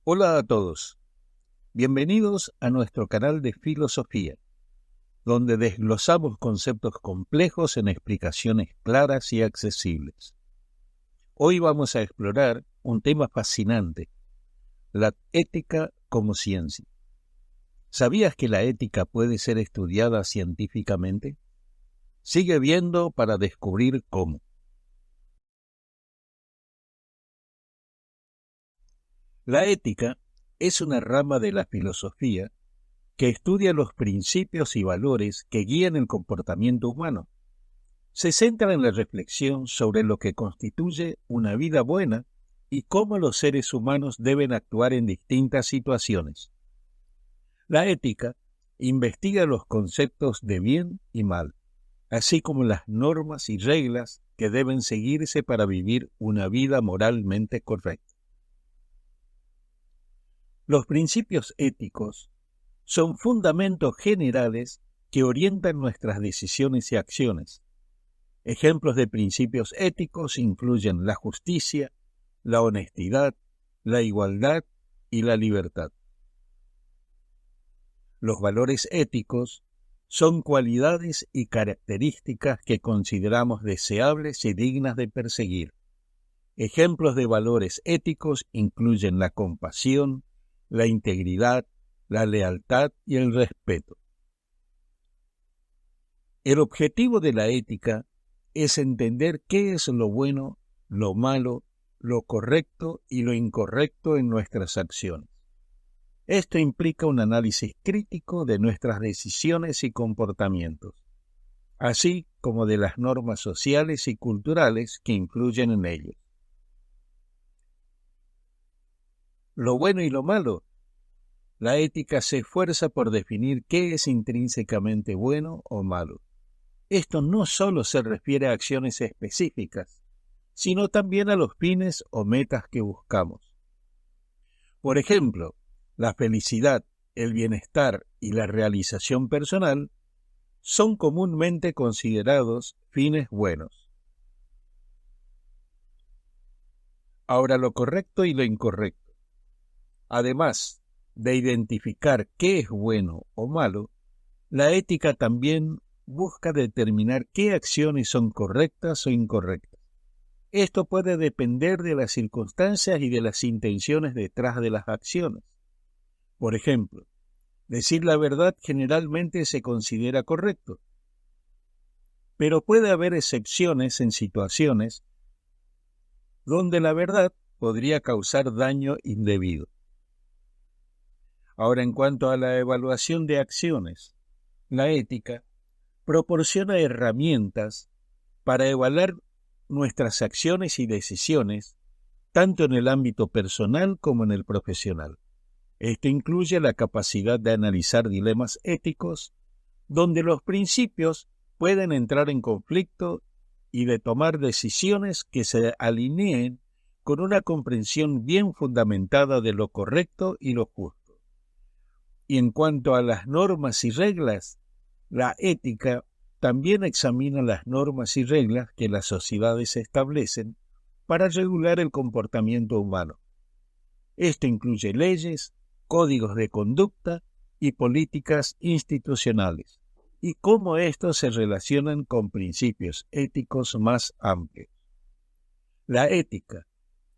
Hola a todos, bienvenidos a nuestro canal de filosofía, donde desglosamos conceptos complejos en explicaciones claras y accesibles. Hoy vamos a explorar un tema fascinante, la ética como ciencia. ¿Sabías que la ética puede ser estudiada científicamente? Sigue viendo para descubrir cómo. La ética es una rama de la filosofía que estudia los principios y valores que guían el comportamiento humano. Se centra en la reflexión sobre lo que constituye una vida buena y cómo los seres humanos deben actuar en distintas situaciones. La ética investiga los conceptos de bien y mal, así como las normas y reglas que deben seguirse para vivir una vida moralmente correcta. Los principios éticos son fundamentos generales que orientan nuestras decisiones y acciones. Ejemplos de principios éticos incluyen la justicia, la honestidad, la igualdad y la libertad. Los valores éticos son cualidades y características que consideramos deseables y dignas de perseguir. Ejemplos de valores éticos incluyen la compasión, la integridad, la lealtad y el respeto. El objetivo de la ética es entender qué es lo bueno, lo malo, lo correcto y lo incorrecto en nuestras acciones. Esto implica un análisis crítico de nuestras decisiones y comportamientos, así como de las normas sociales y culturales que influyen en ellos. Lo bueno y lo malo. La ética se esfuerza por definir qué es intrínsecamente bueno o malo. Esto no solo se refiere a acciones específicas, sino también a los fines o metas que buscamos. Por ejemplo, la felicidad, el bienestar y la realización personal son comúnmente considerados fines buenos. Ahora, lo correcto y lo incorrecto. Además de identificar qué es bueno o malo, la ética también busca determinar qué acciones son correctas o incorrectas. Esto puede depender de las circunstancias y de las intenciones detrás de las acciones. Por ejemplo, decir la verdad generalmente se considera correcto, pero puede haber excepciones en situaciones donde la verdad podría causar daño indebido. Ahora, en cuanto a la evaluación de acciones, la ética proporciona herramientas para evaluar nuestras acciones y decisiones, tanto en el ámbito personal como en el profesional. Esto incluye la capacidad de analizar dilemas éticos, donde los principios pueden entrar en conflicto y de tomar decisiones que se alineen con una comprensión bien fundamentada de lo correcto y lo justo. Y en cuanto a las normas y reglas, la ética también examina las normas y reglas que las sociedades establecen para regular el comportamiento humano. Esto incluye leyes, códigos de conducta y políticas institucionales, y cómo estos se relacionan con principios éticos más amplios. La ética,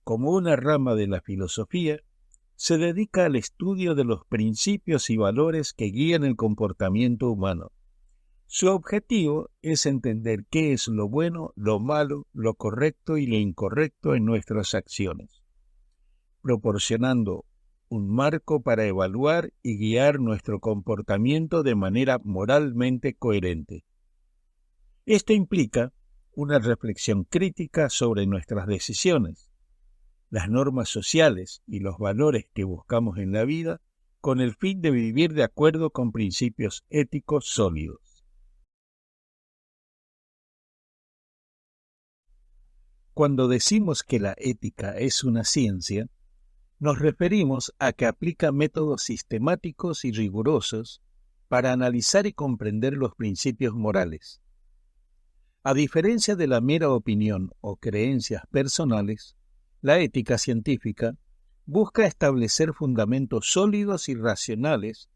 como una rama de la filosofía, se dedica al estudio de los principios y valores que guían el comportamiento humano. Su objetivo es entender qué es lo bueno, lo malo, lo correcto y lo incorrecto en nuestras acciones, proporcionando un marco para evaluar y guiar nuestro comportamiento de manera moralmente coherente. Esto implica una reflexión crítica sobre nuestras decisiones, las normas sociales y los valores que buscamos en la vida, con el fin de vivir de acuerdo con principios éticos sólidos. Cuando decimos que la ética es una ciencia, nos referimos a que aplica métodos sistemáticos y rigurosos para analizar y comprender los principios morales. A diferencia de la mera opinión o creencias personales, la ética científica busca establecer fundamentos sólidos y racionales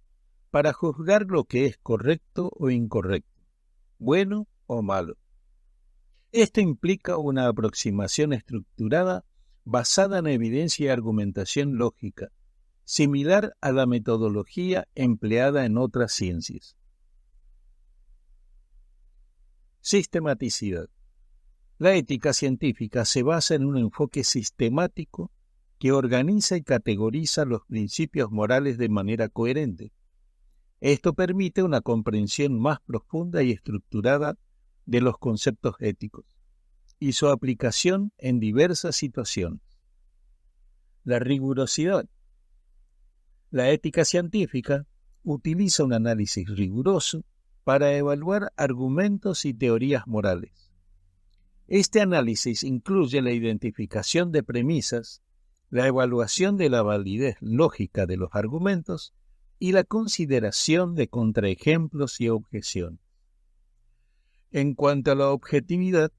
para juzgar lo que es correcto o incorrecto, bueno o malo. Esto implica una aproximación estructurada basada en evidencia y argumentación lógica, similar a la metodología empleada en otras ciencias. Sistematicidad. La ética científica se basa en un enfoque sistemático que organiza y categoriza los principios morales de manera coherente. Esto permite una comprensión más profunda y estructurada de los conceptos éticos y su aplicación en diversas situaciones. La rigurosidad. La ética científica utiliza un análisis riguroso para evaluar argumentos y teorías morales. Este análisis incluye la identificación de premisas, la evaluación de la validez lógica de los argumentos y la consideración de contraejemplos y objeciones. En cuanto a la objetividad,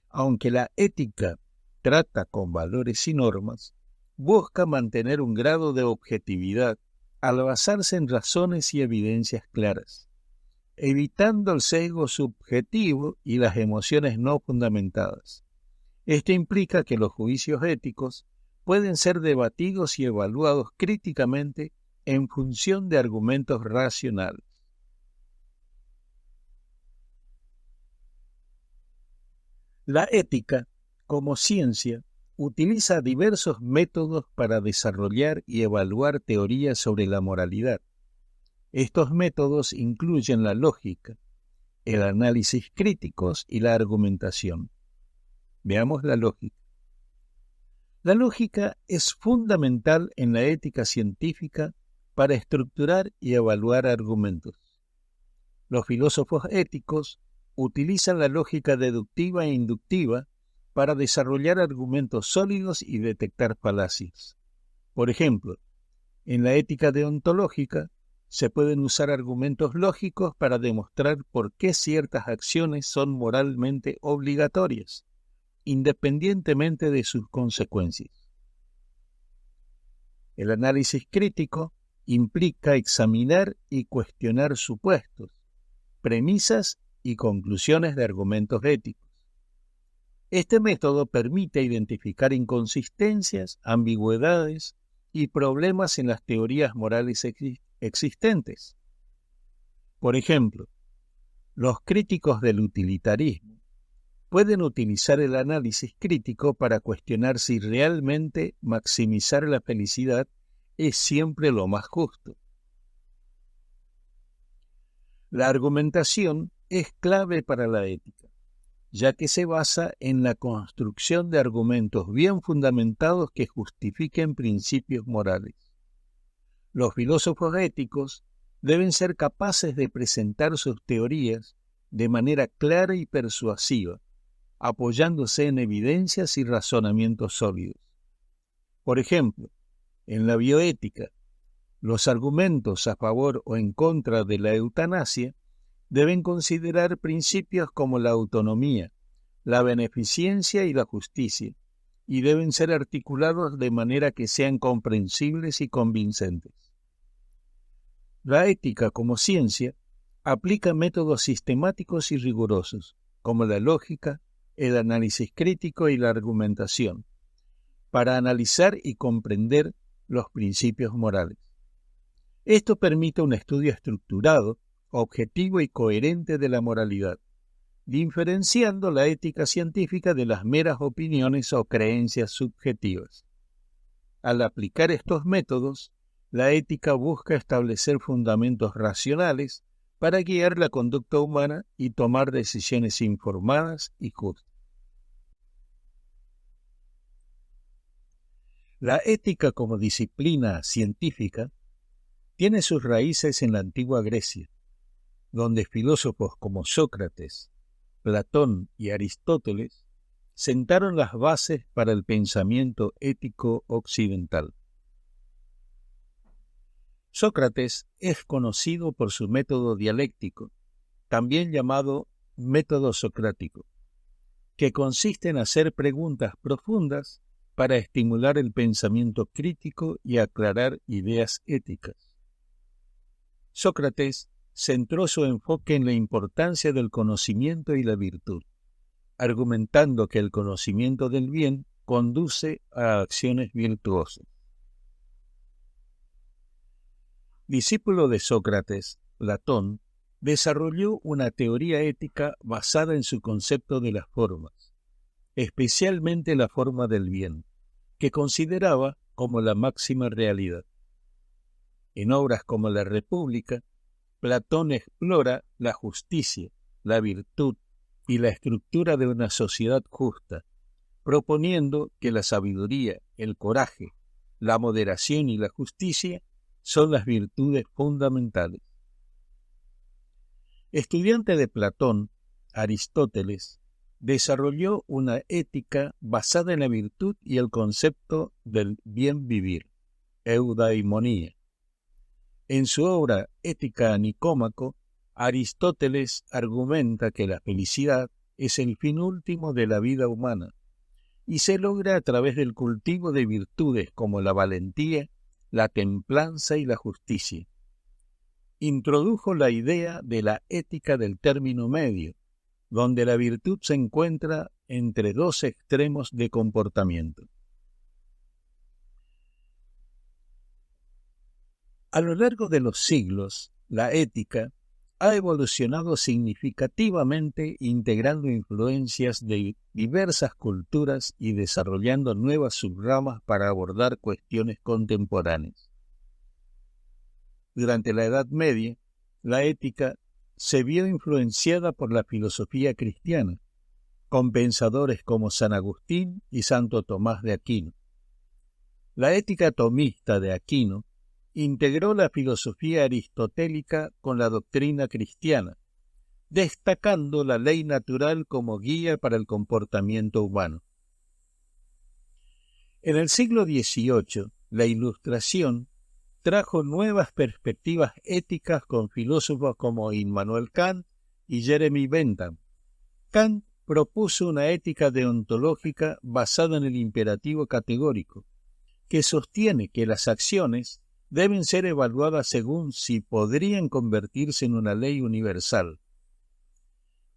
aunque la ética trata con valores y normas, busca mantener un grado de objetividad al basarse en razones y evidencias claras, evitando el sesgo subjetivo y las emociones no fundamentadas. Esto implica que los juicios éticos pueden ser debatidos y evaluados críticamente en función de argumentos racionales. La ética, como ciencia, utiliza diversos métodos para desarrollar y evaluar teorías sobre la moralidad. Estos métodos incluyen la lógica, el análisis críticos y la argumentación. Veamos la lógica. La lógica es fundamental en la ética científica para estructurar y evaluar argumentos. Los filósofos éticos utilizan la lógica deductiva e inductiva para desarrollar argumentos sólidos y detectar falacias. Por ejemplo, en la ética deontológica se pueden usar argumentos lógicos para demostrar por qué ciertas acciones son moralmente obligatorias, independientemente de sus consecuencias. El análisis crítico implica examinar y cuestionar supuestos, premisas y conclusiones de argumentos éticos. Este método permite identificar inconsistencias, ambigüedades y problemas en las teorías morales existentes. Por ejemplo, los críticos del utilitarismo pueden utilizar el análisis crítico para cuestionar si realmente maximizar la felicidad es siempre lo más justo. La argumentación es clave para la ética, ya que se basa en la construcción de argumentos bien fundamentados que justifiquen principios morales. Los filósofos éticos deben ser capaces de presentar sus teorías de manera clara y persuasiva, apoyándose en evidencias y razonamientos sólidos. Por ejemplo, en la bioética, los argumentos a favor o en contra de la eutanasia deben considerar principios como la autonomía, la beneficencia y la justicia, y deben ser articulados de manera que sean comprensibles y convincentes. La ética como ciencia aplica métodos sistemáticos y rigurosos, como la lógica, el análisis crítico y la argumentación, para analizar y comprender los principios morales. Esto permite un estudio estructurado, objetivo y coherente de la moralidad, diferenciando la ética científica de las meras opiniones o creencias subjetivas. Al aplicar estos métodos, la ética busca establecer fundamentos racionales para guiar la conducta humana y tomar decisiones informadas y justas. La ética como disciplina científica tiene sus raíces en la antigua Grecia, donde filósofos como Sócrates, Platón y Aristóteles sentaron las bases para el pensamiento ético occidental. Sócrates es conocido por su método dialéctico, también llamado método socrático, que consiste en hacer preguntas profundas para estimular el pensamiento crítico y aclarar ideas éticas. Sócrates centró su enfoque en la importancia del conocimiento y la virtud, argumentando que el conocimiento del bien conduce a acciones virtuosas. Discípulo de Sócrates, Platón desarrolló una teoría ética basada en su concepto de las formas, especialmente la forma del bien, que consideraba como la máxima realidad. En obras como La República, Platón explora la justicia, la virtud y la estructura de una sociedad justa, proponiendo que la sabiduría, el coraje, la moderación y la justicia son las virtudes fundamentales. Estudiante de Platón, Aristóteles desarrolló una ética basada en la virtud y el concepto del bien vivir, eudaimonía. En su obra Ética Nicómaco, Aristóteles argumenta que la felicidad es el fin último de la vida humana y se logra a través del cultivo de virtudes como la valentía, la templanza y la justicia. Introdujo la idea de la ética del término medio, donde la virtud se encuentra entre dos extremos de comportamiento. A lo largo de los siglos, la ética ha evolucionado significativamente integrando influencias de diversas culturas y desarrollando nuevas subramas para abordar cuestiones contemporáneas. Durante la Edad Media, la ética se vio influenciada por la filosofía cristiana, con pensadores como San Agustín y Santo Tomás de Aquino. La ética tomista de Aquino integró la filosofía aristotélica con la doctrina cristiana, destacando la ley natural como guía para el comportamiento humano. En el siglo XVIII, la Ilustración trajo nuevas perspectivas éticas con filósofos como Immanuel Kant y Jeremy Bentham. Kant propuso una ética deontológica basada en el imperativo categórico, que sostiene que las acciones deben ser evaluadas según si podrían convertirse en una ley universal.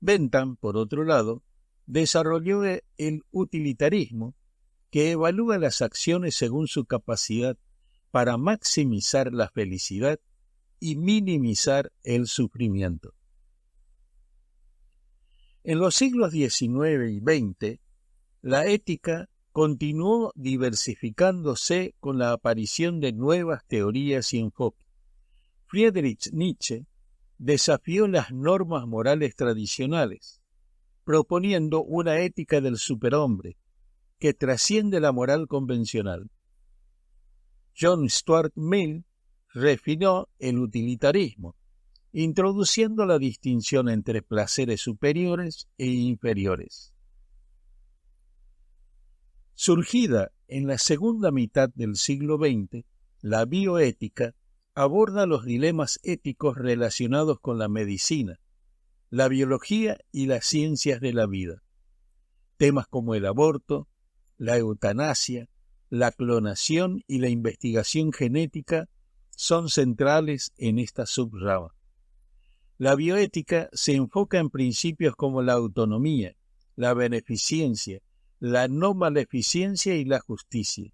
Bentham, por otro lado, desarrolló el utilitarismo, que evalúa las acciones según su capacidad para maximizar la felicidad y minimizar el sufrimiento. En los siglos XIX y XX, la ética continuó diversificándose con la aparición de nuevas teorías y enfoques. Friedrich Nietzsche desafió las normas morales tradicionales, proponiendo una ética del superhombre que trasciende la moral convencional. John Stuart Mill refinó el utilitarismo, introduciendo la distinción entre placeres superiores e inferiores. Surgida en la segunda mitad del siglo XX, la bioética aborda los dilemas éticos relacionados con la medicina, la biología y las ciencias de la vida. Temas como el aborto, la eutanasia, la clonación y la investigación genética son centrales en esta subrama. La bioética se enfoca en principios como la autonomía, la beneficencia, la no maleficencia y la justicia,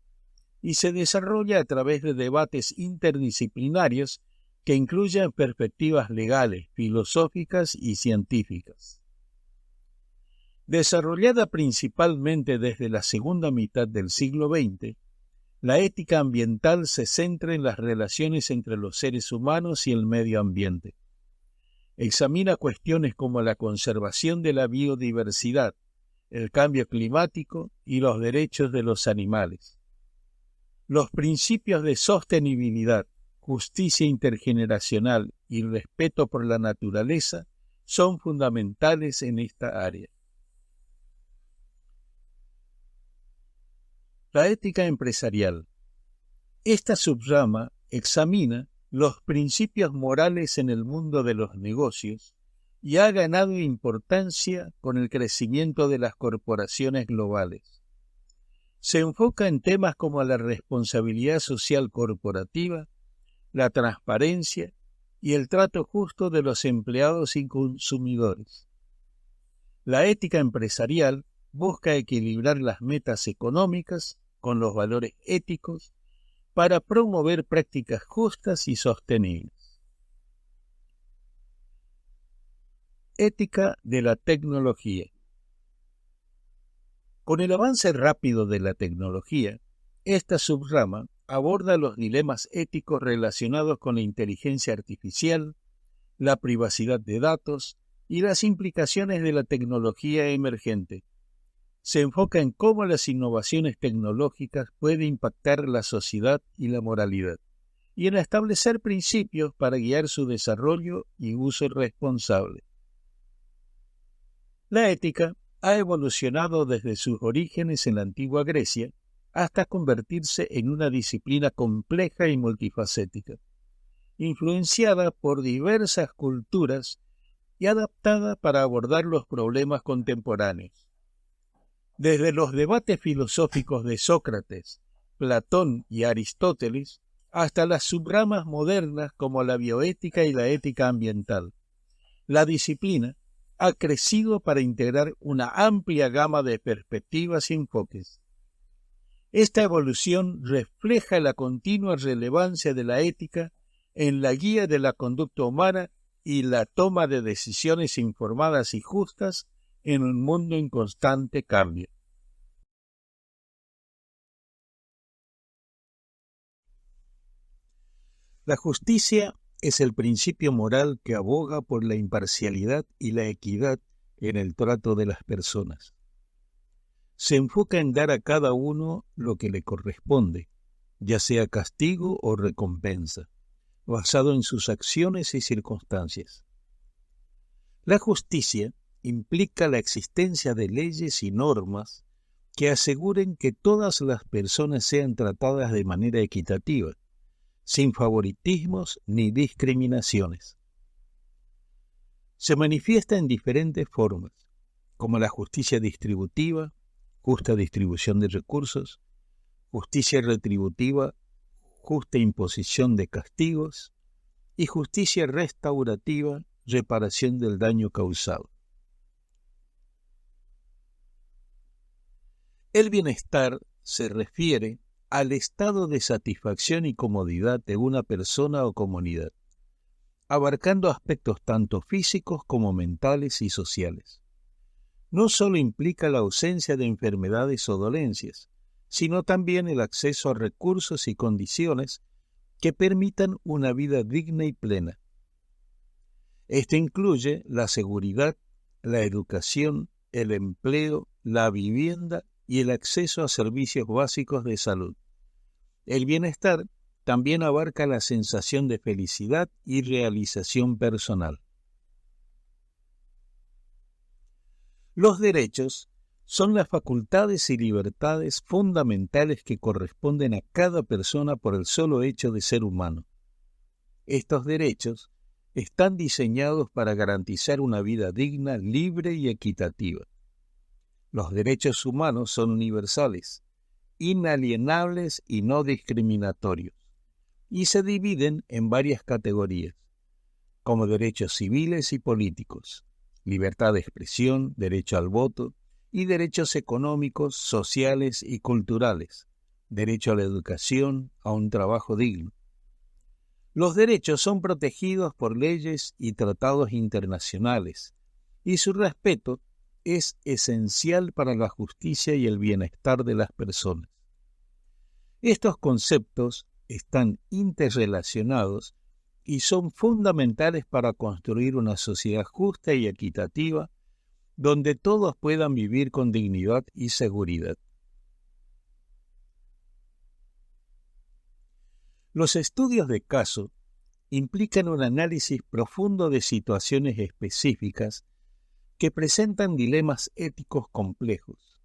y se desarrolla a través de debates interdisciplinarios que incluyen perspectivas legales, filosóficas y científicas. Desarrollada principalmente desde la segunda mitad del siglo XX, la ética ambiental se centra en las relaciones entre los seres humanos y el medio ambiente. Examina cuestiones como la conservación de la biodiversidad, el cambio climático y los derechos de los animales. Los principios de sostenibilidad, justicia intergeneracional y respeto por la naturaleza son fundamentales en esta área. La ética empresarial. Esta subrama examina los principios morales en el mundo de los negocios y ha ganado importancia con el crecimiento de las corporaciones globales. Se enfoca en temas como la responsabilidad social corporativa, la transparencia y el trato justo de los empleados y consumidores. La ética empresarial busca equilibrar las metas económicas con los valores éticos para promover prácticas justas y sostenibles. Ética de la tecnología. Con el avance rápido de la tecnología, esta subrama aborda los dilemas éticos relacionados con la inteligencia artificial, la privacidad de datos y las implicaciones de la tecnología emergente. Se enfoca en cómo las innovaciones tecnológicas pueden impactar la sociedad y la moralidad, y en establecer principios para guiar su desarrollo y uso responsable. La ética ha evolucionado desde sus orígenes en la antigua Grecia hasta convertirse en una disciplina compleja y multifacética, influenciada por diversas culturas y adaptada para abordar los problemas contemporáneos. Desde los debates filosóficos de Sócrates, Platón y Aristóteles, hasta las subramas modernas como la bioética y la ética ambiental, la disciplina ha crecido para integrar una amplia gama de perspectivas y enfoques. Esta evolución refleja la continua relevancia de la ética en la guía de la conducta humana y la toma de decisiones informadas y justas en un mundo en constante cambio. La justicia es el principio moral que aboga por la imparcialidad y la equidad en el trato de las personas. Se enfoca en dar a cada uno lo que le corresponde, ya sea castigo o recompensa, basado en sus acciones y circunstancias. La justicia implica la existencia de leyes y normas que aseguren que todas las personas sean tratadas de manera equitativa, sin favoritismos ni discriminaciones. Se manifiesta en diferentes formas, como la justicia distributiva, justa distribución de recursos, justicia retributiva, justa imposición de castigos, y justicia restaurativa, reparación del daño causado. El bienestar se refiere al estado de satisfacción y comodidad de una persona o comunidad, abarcando aspectos tanto físicos como mentales y sociales. No solo implica la ausencia de enfermedades o dolencias, sino también el acceso a recursos y condiciones que permitan una vida digna y plena. Esto incluye la seguridad, la educación, el empleo, la vivienda y el acceso a servicios básicos de salud. El bienestar también abarca la sensación de felicidad y realización personal. Los derechos son las facultades y libertades fundamentales que corresponden a cada persona por el solo hecho de ser humano. Estos derechos están diseñados para garantizar una vida digna, libre y equitativa. Los derechos humanos son universales, inalienables y no discriminatorios, y se dividen en varias categorías, como derechos civiles y políticos, libertad de expresión, derecho al voto, y derechos económicos, sociales y culturales, derecho a la educación, a un trabajo digno. Los derechos son protegidos por leyes y tratados internacionales, y su respeto es esencial para la justicia y el bienestar de las personas. Estos conceptos están interrelacionados y son fundamentales para construir una sociedad justa y equitativa donde todos puedan vivir con dignidad y seguridad. Los estudios de caso implican un análisis profundo de situaciones específicas que presentan dilemas éticos complejos.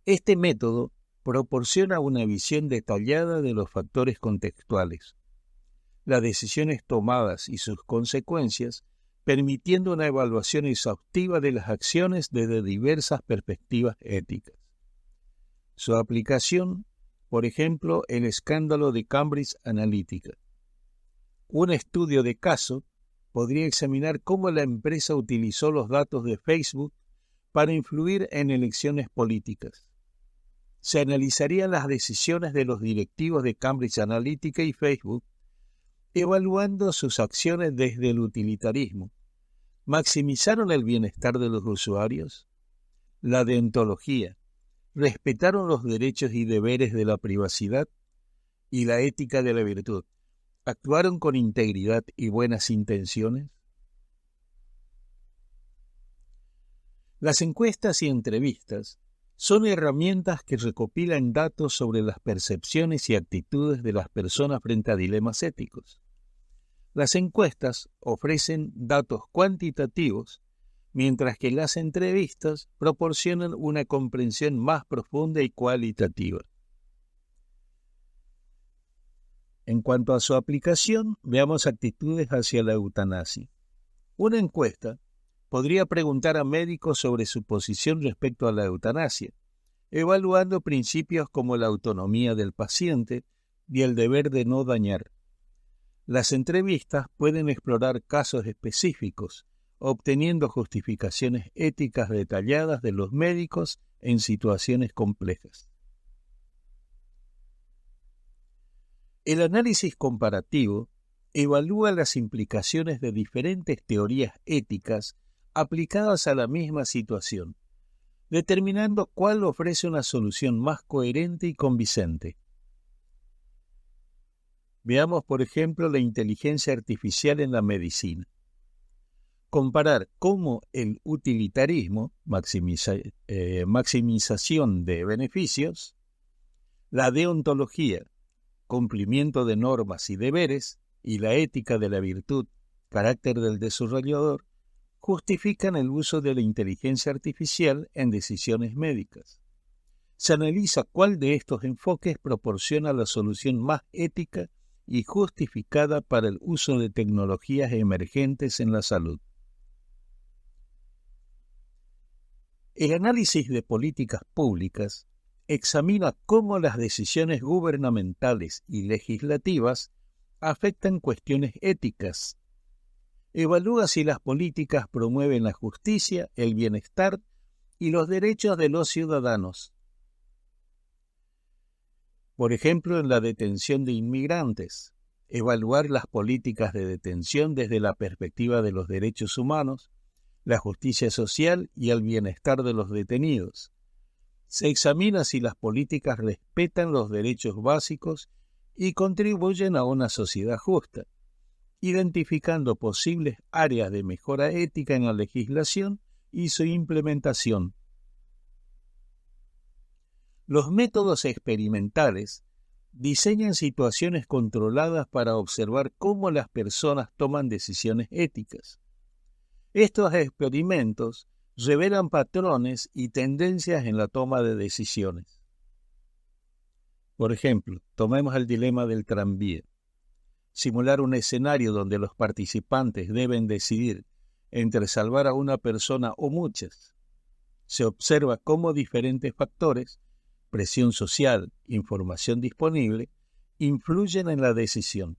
Este método proporciona una visión detallada de los factores contextuales, las decisiones tomadas y sus consecuencias, permitiendo una evaluación exhaustiva de las acciones desde diversas perspectivas éticas. Su aplicación, por ejemplo, el escándalo de Cambridge Analytica. Un estudio de caso podría examinar cómo la empresa utilizó los datos de Facebook para influir en elecciones políticas. Se analizarían las decisiones de los directivos de Cambridge Analytica y Facebook, evaluando sus acciones desde el utilitarismo. ¿Maximizaron el bienestar de los usuarios? La deontología. ¿Respetaron los derechos y deberes de la privacidad? Y la ética de la virtud. ¿Actuaron con integridad y buenas intenciones? Las encuestas y entrevistas son herramientas que recopilan datos sobre las percepciones y actitudes de las personas frente a dilemas éticos. Las encuestas ofrecen datos cuantitativos, mientras que las entrevistas proporcionan una comprensión más profunda y cualitativa. En cuanto a su aplicación, veamos actitudes hacia la eutanasia. Una encuesta podría preguntar a médicos sobre su posición respecto a la eutanasia, evaluando principios como la autonomía del paciente y el deber de no dañar. Las entrevistas pueden explorar casos específicos, obteniendo justificaciones éticas detalladas de los médicos en situaciones complejas. El análisis comparativo evalúa las implicaciones de diferentes teorías éticas aplicadas a la misma situación, determinando cuál ofrece una solución más coherente y convincente. Veamos, por ejemplo, la inteligencia artificial en la medicina. Comparar cómo el utilitarismo, maximización de beneficios, la deontología, cumplimiento de normas y deberes, y la ética de la virtud, carácter del desarrollador, justifican el uso de la inteligencia artificial en decisiones médicas. Se analiza cuál de estos enfoques proporciona la solución más ética y justificada para el uso de tecnologías emergentes en la salud. El análisis de políticas públicas examina cómo las decisiones gubernamentales y legislativas afectan cuestiones éticas. Evalúa si las políticas promueven la justicia, el bienestar y los derechos de los ciudadanos. Por ejemplo, en la detención de inmigrantes, evaluar las políticas de detención desde la perspectiva de los derechos humanos, la justicia social y el bienestar de los detenidos. Se examina si las políticas respetan los derechos básicos y contribuyen a una sociedad justa, identificando posibles áreas de mejora ética en la legislación y su implementación. Los métodos experimentales diseñan situaciones controladas para observar cómo las personas toman decisiones éticas. Estos experimentos revelan patrones y tendencias en la toma de decisiones. Por ejemplo, tomemos el dilema del tranvía. Simular un escenario donde los participantes deben decidir entre salvar a una persona o muchas. Se observa cómo diferentes factores, presión social, información disponible, influyen en la decisión.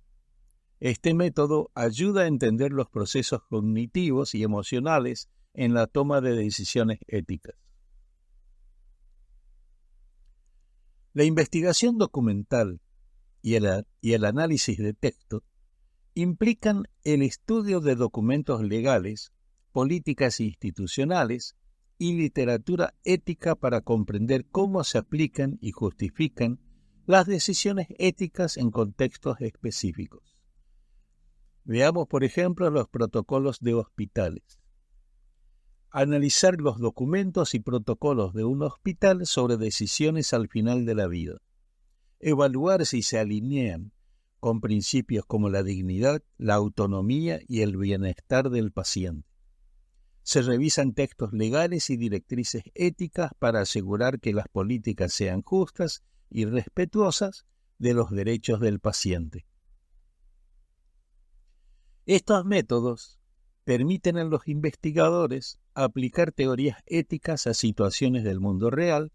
Este método ayuda a entender los procesos cognitivos y emocionales en la toma de decisiones éticas. La investigación documental y el análisis de texto implican el estudio de documentos legales, políticas institucionales y literatura ética para comprender cómo se aplican y justifican las decisiones éticas en contextos específicos. Veamos, por ejemplo, los protocolos de hospitales. Analizar los documentos y protocolos de un hospital sobre decisiones al final de la vida. Evaluar si se alinean con principios como la dignidad, la autonomía y el bienestar del paciente. Se revisan textos legales y directrices éticas para asegurar que las políticas sean justas y respetuosas de los derechos del paciente. Estos métodos permiten a los investigadores aplicar teorías éticas a situaciones del mundo real,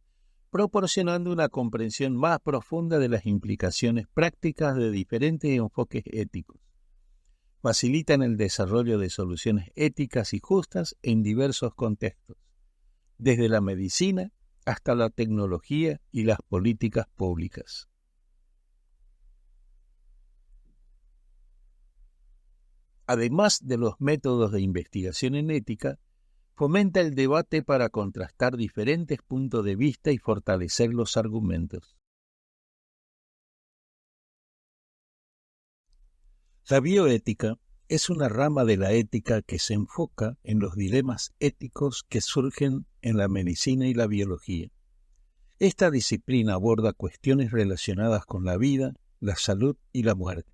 proporcionando una comprensión más profunda de las implicaciones prácticas de diferentes enfoques éticos. Facilitan el desarrollo de soluciones éticas y justas en diversos contextos, desde la medicina hasta la tecnología y las políticas públicas. Además de los métodos de investigación en ética, fomenta el debate para contrastar diferentes puntos de vista y fortalecer los argumentos. La bioética es una rama de la ética que se enfoca en los dilemas éticos que surgen en la medicina y la biología. Esta disciplina aborda cuestiones relacionadas con la vida, la salud y la muerte,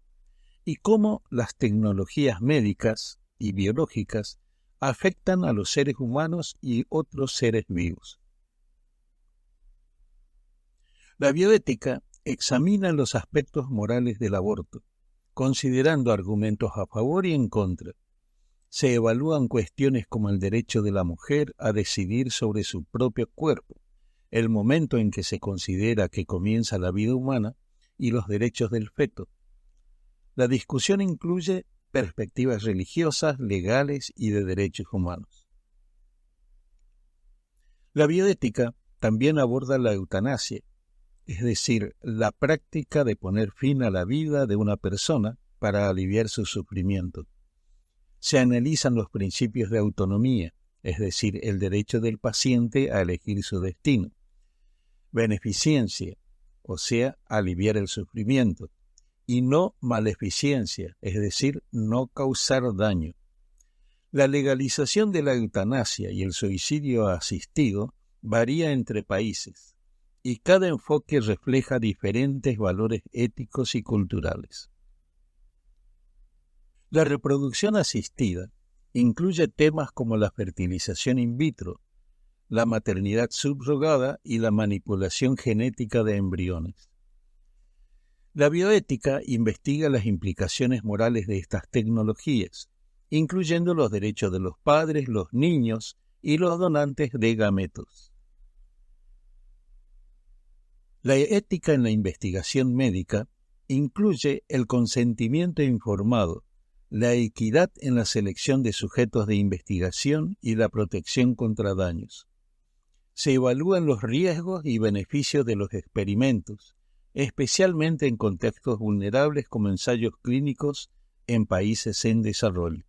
y cómo las tecnologías médicas y biológicas afectan a los seres humanos y otros seres vivos. La bioética examina los aspectos morales del aborto, considerando argumentos a favor y en contra. Se evalúan cuestiones como el derecho de la mujer a decidir sobre su propio cuerpo, el momento en que se considera que comienza la vida humana y los derechos del feto. La discusión incluye perspectivas religiosas, legales y de derechos humanos. La bioética también aborda la eutanasia, es decir, la práctica de poner fin a la vida de una persona para aliviar su sufrimiento. Se analizan los principios de autonomía, es decir, el derecho del paciente a elegir su destino, beneficencia, o sea, aliviar el sufrimiento, y no maleficencia, es decir, no causar daño. La legalización de la eutanasia y el suicidio asistido varía entre países, y cada enfoque refleja diferentes valores éticos y culturales. La reproducción asistida incluye temas como la fertilización in vitro, la maternidad subrogada y la manipulación genética de embriones. La bioética investiga las implicaciones morales de estas tecnologías, incluyendo los derechos de los padres, los niños y los donantes de gametos. La ética en la investigación médica incluye el consentimiento informado, la equidad en la selección de sujetos de investigación y la protección contra daños. Se evalúan los riesgos y beneficios de los experimentos, especialmente en contextos vulnerables como ensayos clínicos en países en desarrollo.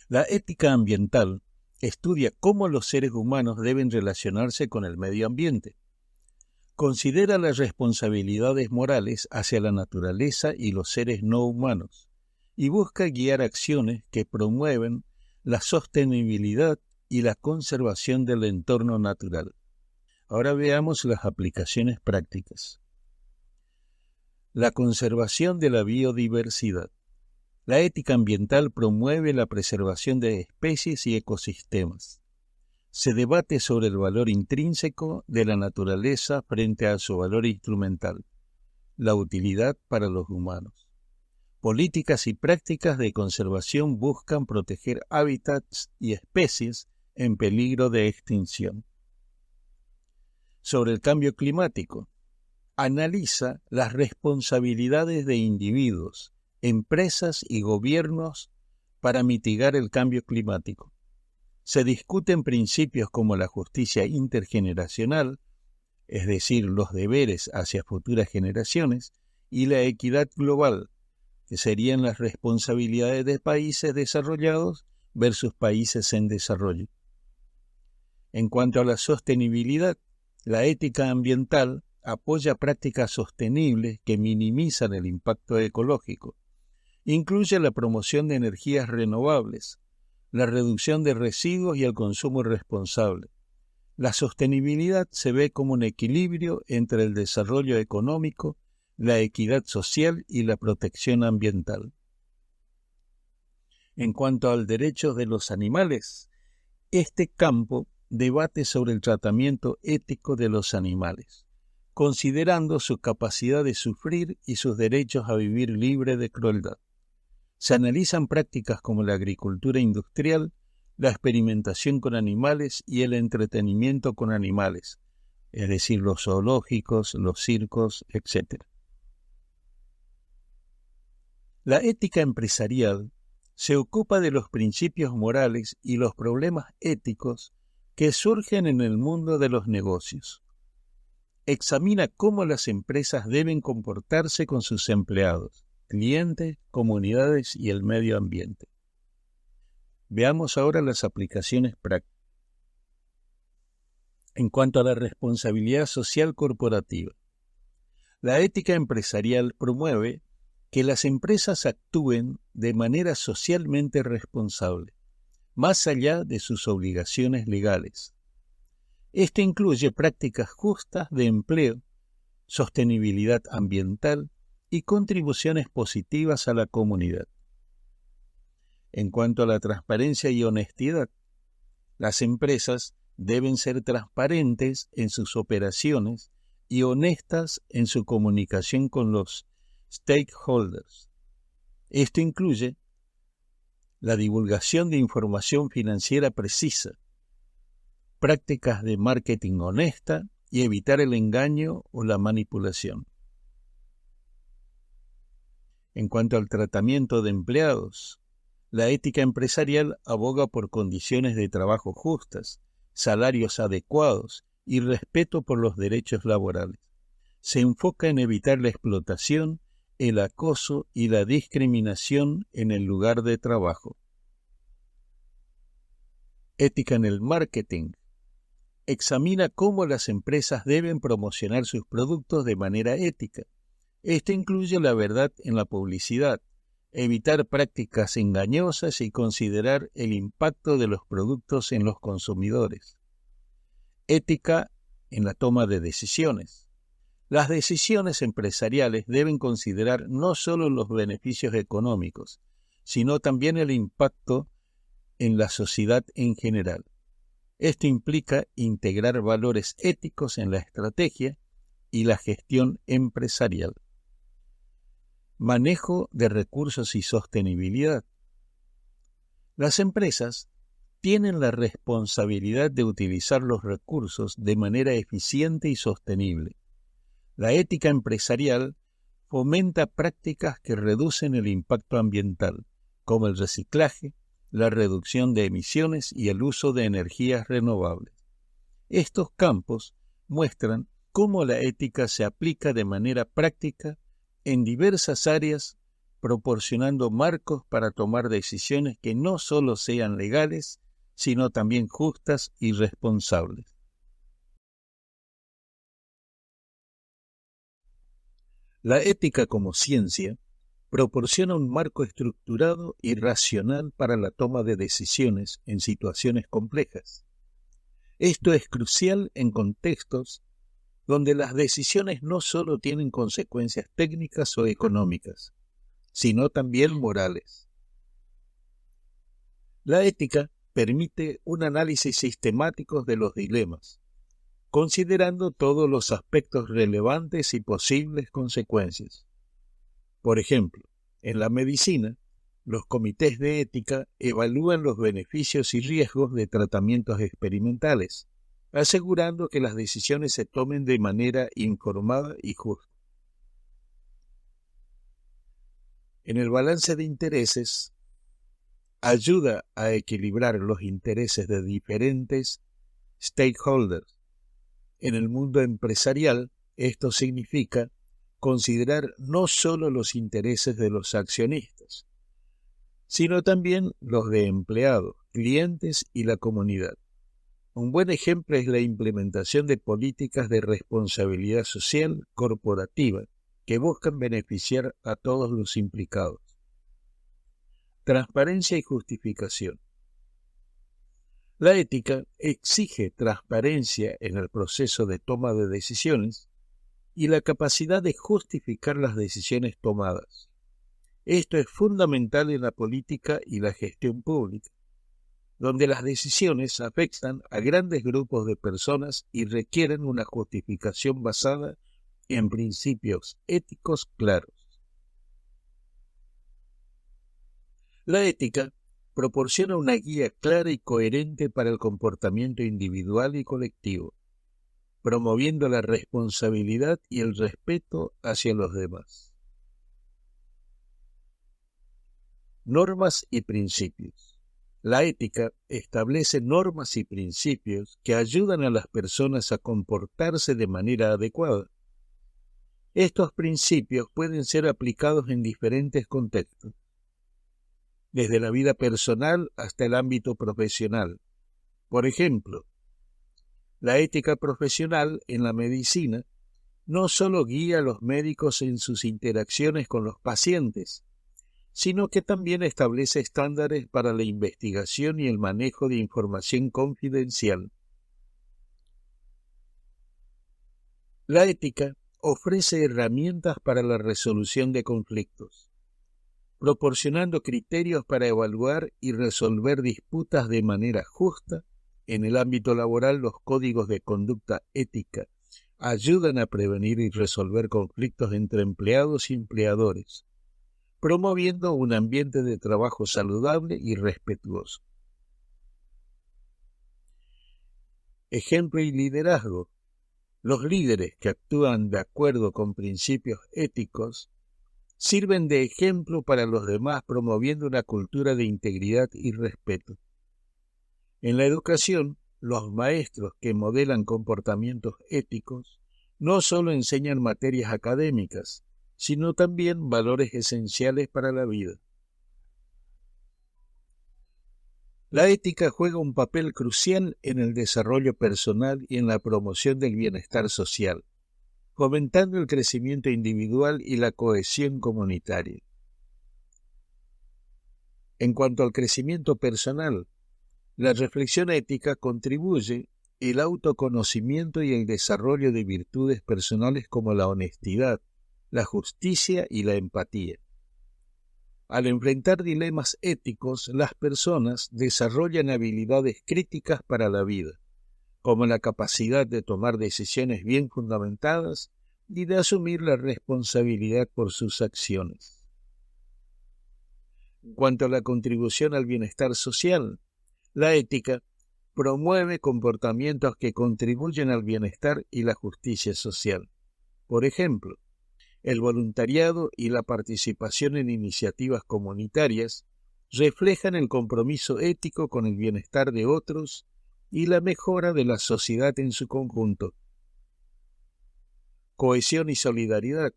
La ética ambiental estudia cómo los seres humanos deben relacionarse con el medio ambiente. Considera las responsabilidades morales hacia la naturaleza y los seres no humanos y busca guiar acciones que promueven la sostenibilidad y la conservación del entorno natural. Ahora veamos las aplicaciones prácticas. La conservación de la biodiversidad. La ética ambiental promueve la preservación de especies y ecosistemas. Se debate sobre el valor intrínseco de la naturaleza frente a su valor instrumental, la utilidad para los humanos. Políticas y prácticas de conservación buscan proteger hábitats y especies en peligro de extinción. Sobre el cambio climático, analiza las responsabilidades de individuos, empresas y gobiernos para mitigar el cambio climático. Se discuten principios como la justicia intergeneracional, es decir, los deberes hacia futuras generaciones, y la equidad global, que serían las responsabilidades de países desarrollados versus países en desarrollo. En cuanto a la sostenibilidad, la ética ambiental apoya prácticas sostenibles que minimizan el impacto ecológico. Incluye la promoción de energías renovables, la reducción de residuos y el consumo responsable. La sostenibilidad se ve como un equilibrio entre el desarrollo económico, la equidad social y la protección ambiental. En cuanto al derecho de los animales, este campo debate sobre el tratamiento ético de los animales, considerando su capacidad de sufrir y sus derechos a vivir libre de crueldad. Se analizan prácticas como la agricultura industrial, la experimentación con animales y el entretenimiento con animales, es decir, los zoológicos, los circos, etc. La ética empresarial se ocupa de los principios morales y los problemas éticos que surgen en el mundo de los negocios. Examina cómo las empresas deben comportarse con sus empleados, clientes, comunidades y el medio ambiente. Veamos ahora las aplicaciones prácticas. En cuanto a la responsabilidad social corporativa, la ética empresarial promueve que las empresas actúen de manera socialmente responsable, más allá de sus obligaciones legales. Esto incluye prácticas justas de empleo, sostenibilidad ambiental y contribuciones positivas a la comunidad. En cuanto a la transparencia y honestidad, las empresas deben ser transparentes en sus operaciones y honestas en su comunicación con los stakeholders. Esto incluye la divulgación de información financiera precisa, prácticas de marketing honesta y evitar el engaño o la manipulación. En cuanto al tratamiento de empleados, la ética empresarial aboga por condiciones de trabajo justas, salarios adecuados y respeto por los derechos laborales. Se enfoca en evitar la explotación, el acoso y la discriminación en el lugar de trabajo. Ética en el marketing. Examina cómo las empresas deben promocionar sus productos de manera ética. Esto incluye la verdad en la publicidad, evitar prácticas engañosas y considerar el impacto de los productos en los consumidores. Ética en la toma de decisiones. Las decisiones empresariales deben considerar no solo los beneficios económicos, sino también el impacto en la sociedad en general. Esto implica integrar valores éticos en la estrategia y la gestión empresarial. Manejo de recursos y sostenibilidad. Las empresas tienen la responsabilidad de utilizar los recursos de manera eficiente y sostenible. La ética empresarial fomenta prácticas que reducen el impacto ambiental, como el reciclaje, la reducción de emisiones y el uso de energías renovables. Estos campos muestran cómo la ética se aplica de manera práctica en diversas áreas, proporcionando marcos para tomar decisiones que no solo sean legales, sino también justas y responsables. La ética como ciencia proporciona un marco estructurado y racional para la toma de decisiones en situaciones complejas. Esto es crucial en contextos donde las decisiones no solo tienen consecuencias técnicas o económicas, sino también morales. La ética permite un análisis sistemático de los dilemas, considerando todos los aspectos relevantes y posibles consecuencias. Por ejemplo, en la medicina, los comités de ética evalúan los beneficios y riesgos de tratamientos experimentales, asegurando que las decisiones se tomen de manera informada y justa. En el balance de intereses, ayuda a equilibrar los intereses de diferentes stakeholders. En el mundo empresarial, esto significa considerar no solo los intereses de los accionistas, sino también los de empleados, clientes y la comunidad. Un buen ejemplo es la implementación de políticas de responsabilidad social corporativa que buscan beneficiar a todos los implicados. Transparencia y justificación. La ética exige transparencia en el proceso de toma de decisiones y la capacidad de justificar las decisiones tomadas. Esto es fundamental en la política y la gestión pública, donde las decisiones afectan a grandes grupos de personas y requieren una justificación basada en principios éticos claros. La ética proporciona una guía clara y coherente para el comportamiento individual y colectivo, promoviendo la responsabilidad y el respeto hacia los demás. Normas y principios. La ética establece normas y principios que ayudan a las personas a comportarse de manera adecuada. Estos principios pueden ser aplicados en diferentes contextos, desde la vida personal hasta el ámbito profesional. Por ejemplo, la ética profesional en la medicina no solo guía a los médicos en sus interacciones con los pacientes, sino que también establece estándares para la investigación y el manejo de información confidencial. La ética ofrece herramientas para la resolución de conflictos, proporcionando criterios para evaluar y resolver disputas de manera justa. En el ámbito laboral, los códigos de conducta ética ayudan a prevenir y resolver conflictos entre empleados y empleadores, promoviendo un ambiente de trabajo saludable y respetuoso. Ejemplo y liderazgo. Los líderes que actúan de acuerdo con principios éticos sirven de ejemplo para los demás, promoviendo una cultura de integridad y respeto. En la educación, los maestros que modelan comportamientos éticos no solo enseñan materias académicas, sino también valores esenciales para la vida. La ética juega un papel crucial en el desarrollo personal y en la promoción del bienestar social, fomentando el crecimiento individual y la cohesión comunitaria. En cuanto al crecimiento personal, la reflexión ética contribuye al autoconocimiento y el desarrollo de virtudes personales como la honestidad, la justicia y la empatía. Al enfrentar dilemas éticos, las personas desarrollan habilidades críticas para la vida, como la capacidad de tomar decisiones bien fundamentadas y de asumir la responsabilidad por sus acciones. En cuanto a la contribución al bienestar social, la ética promueve comportamientos que contribuyen al bienestar y la justicia social. Por ejemplo, el voluntariado y la participación en iniciativas comunitarias reflejan el compromiso ético con el bienestar de otros y la mejora de la sociedad en su conjunto. Cohesión y solidaridad.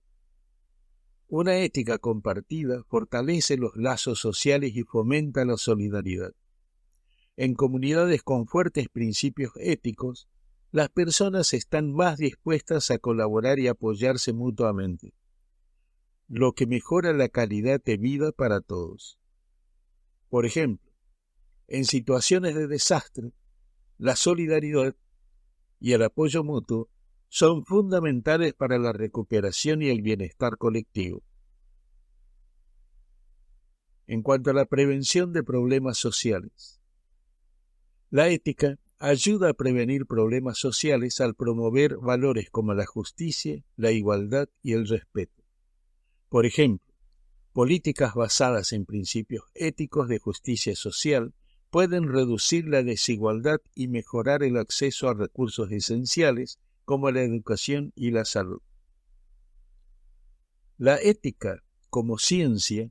Una ética compartida fortalece los lazos sociales y fomenta la solidaridad. En comunidades con fuertes principios éticos, las personas están más dispuestas a colaborar y apoyarse mutuamente, lo que mejora la calidad de vida para todos. Por ejemplo, en situaciones de desastre, la solidaridad y el apoyo mutuo son fundamentales para la recuperación y el bienestar colectivo. En cuanto a la prevención de problemas sociales, la ética ayuda a prevenir problemas sociales al promover valores como la justicia, la igualdad y el respeto. Por ejemplo, políticas basadas en principios éticos de justicia social pueden reducir la desigualdad y mejorar el acceso a recursos esenciales como la educación y la salud. La ética, como ciencia,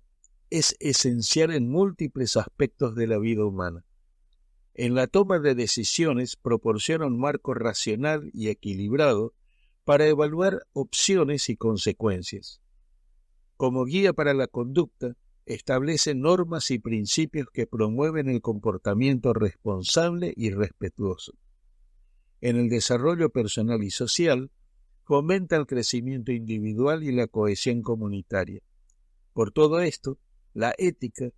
es esencial en múltiples aspectos de la vida humana. En la toma de decisiones proporciona un marco racional y equilibrado para evaluar opciones y consecuencias. Como guía para la conducta, establece normas y principios que promueven el comportamiento responsable y respetuoso. En el desarrollo personal y social, fomenta el crecimiento individual y la cohesión comunitaria. Por todo esto, la ética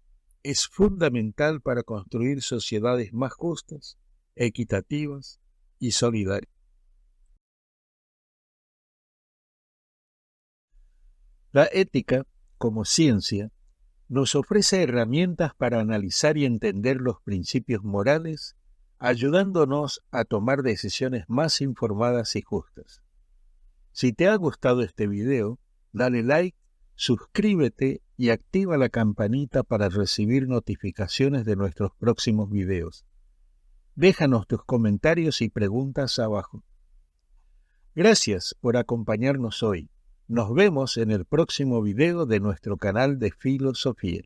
es fundamental para construir sociedades más justas, equitativas y solidarias. La ética, como ciencia, nos ofrece herramientas para analizar y entender los principios morales, ayudándonos a tomar decisiones más informadas y justas. Si te ha gustado este video, dale like, suscríbete y activa la campanita para recibir notificaciones de nuestros próximos videos. Déjanos tus comentarios y preguntas abajo. Gracias por acompañarnos hoy. Nos vemos en el próximo video de nuestro canal de filosofía.